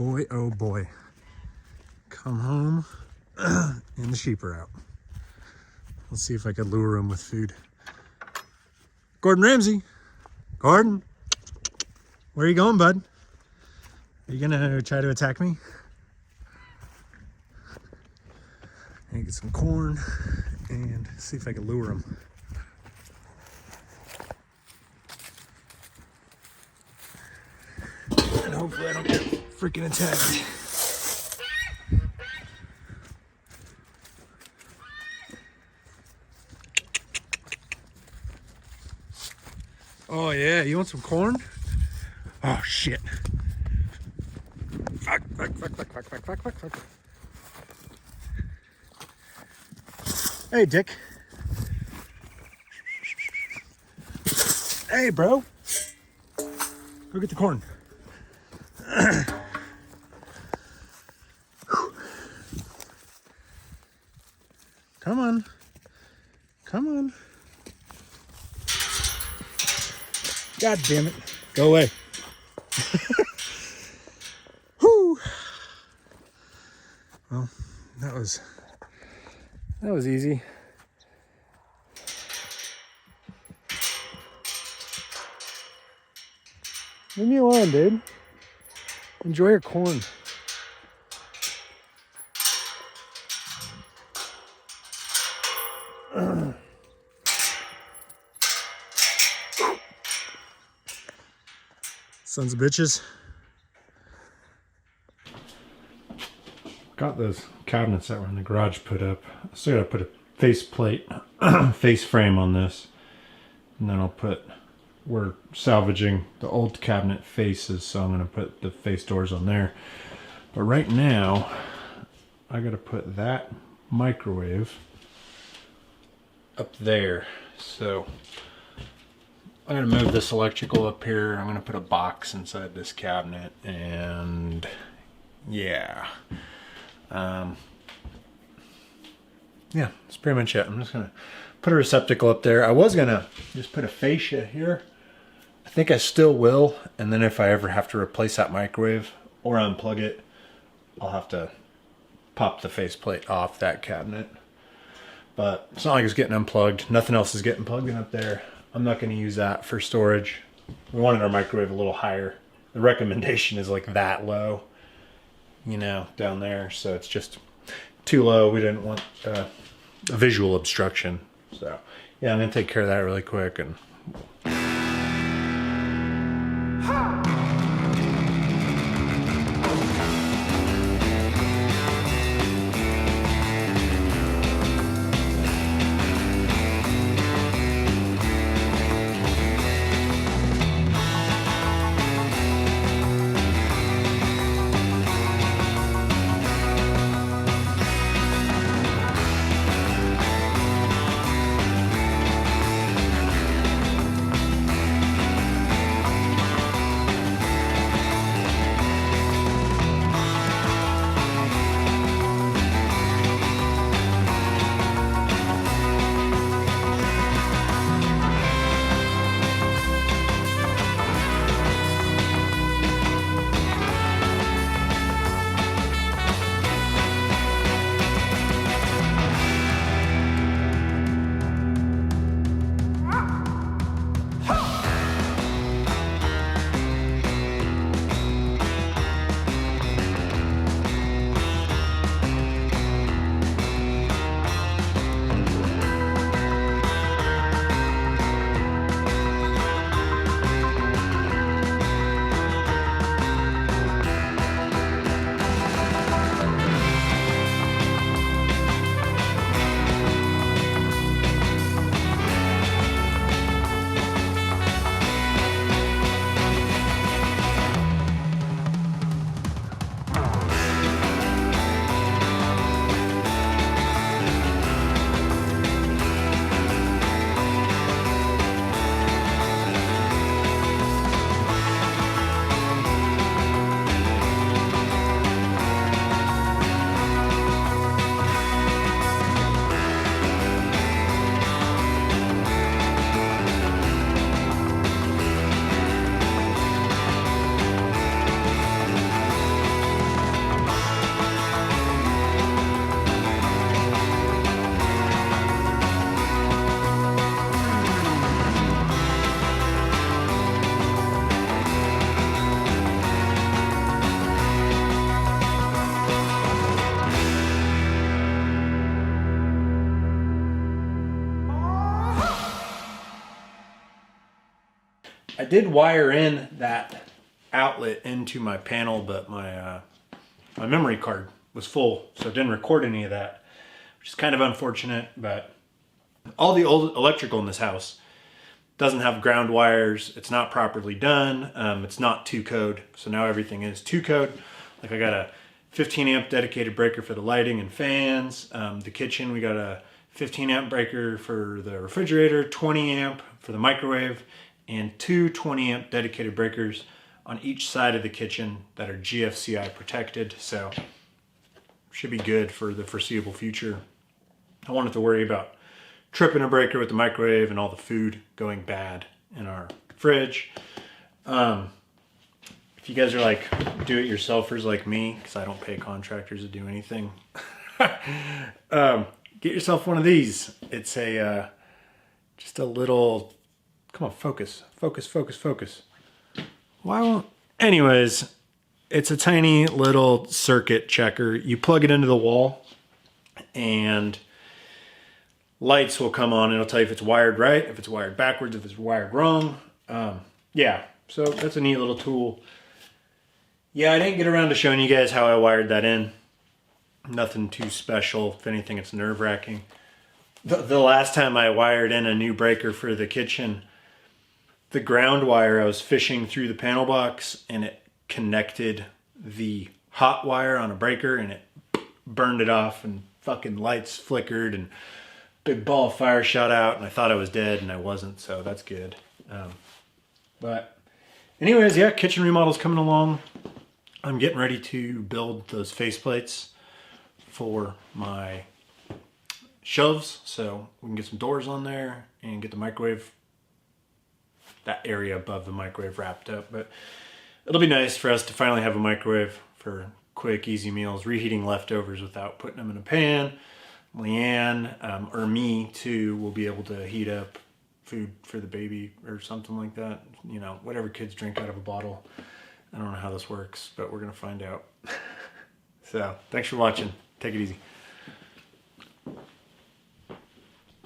boy, oh boy. Come home and the sheep are out. Let's see if I could lure him with food. Gordon Ramsay. Gordon. Where are you going, bud? Are you gonna try to attack me? And get some corn and see if I can lure him. And hopefully I don't get freaking attacked. Oh yeah, you want some corn? Oh shit. Fuck. Hey, Dick. Hey, bro. Go get the corn. Come on. Come on. God damn it. Go away. Whew. Well, that was easy. Leave me alone, dude. Enjoy your corn. Sons of bitches. Got those cabinets that were in the garage put up. I still gotta put a face plate, face frame on this. And then we're salvaging the old cabinet faces, so I'm gonna put the face doors on there. But right now, I gotta put that microwave up there. So I'm gonna move this electrical up here. I'm gonna put a box inside this cabinet, and yeah. Yeah, that's pretty much it. I'm just gonna put a receptacle up there. I was gonna just put a fascia here. I think I still will, and then if I ever have to replace that microwave or unplug it, I'll have to pop the faceplate off that cabinet. But it's not like it's getting unplugged. Nothing else is getting plugged in up there. I'm not going to use that for storage. We wanted our microwave a little higher. The recommendation is like that low, you know, down there. So it's just too low. We didn't want a visual obstruction. So yeah, I'm going to take care of that really quick. And I did wire in that outlet into my panel, but my my memory card was full, so it didn't record any of that, which is kind of unfortunate. But all the old electrical in this house doesn't have ground wires. It's not properly done. It's not 2-code, so now everything is 2-code. Like I got a 15 amp dedicated breaker for the lighting and fans. The kitchen, we got a 15 amp breaker for the refrigerator, 20 amp for the microwave, and 2 20 amp dedicated breakers on each side of the kitchen that are GFCI protected. So should be good for the foreseeable future. I wanted to worry about tripping a breaker with the microwave and all the food going bad in our fridge. If you guys are like do-it-yourselfers like me, because I don't pay contractors to do anything, get yourself one of these. It's a just a little, come on, focus. Why won't, anyways, it's a tiny little circuit checker. You plug it into the wall and lights will come on. It'll tell you if it's wired right, if it's wired backwards, if it's wired wrong. Yeah, so that's a neat little tool. Yeah, I didn't get around to showing you guys how I wired that in. Nothing too special. If anything, it's nerve-wracking. The last time I wired in a new breaker for the kitchen, the ground wire, I was fishing through the panel box and it connected the hot wire on a breaker and it burned it off and fucking lights flickered and big ball of fire shot out and I thought I was dead and I wasn't, so that's good. But anyways, yeah, kitchen remodel's coming along. I'm getting ready to build those faceplates for my shelves so we can get some doors on there and get the microwave, that area above the microwave, wrapped up. But it'll be nice for us to finally have a microwave for quick, easy meals, reheating leftovers without putting them in a pan. Leanne, or me too, will be able to heat up food for the baby or something like that. You know, whatever kids drink out of a bottle. I don't know how this works, but we're gonna find out. So, thanks for watching. Take it easy.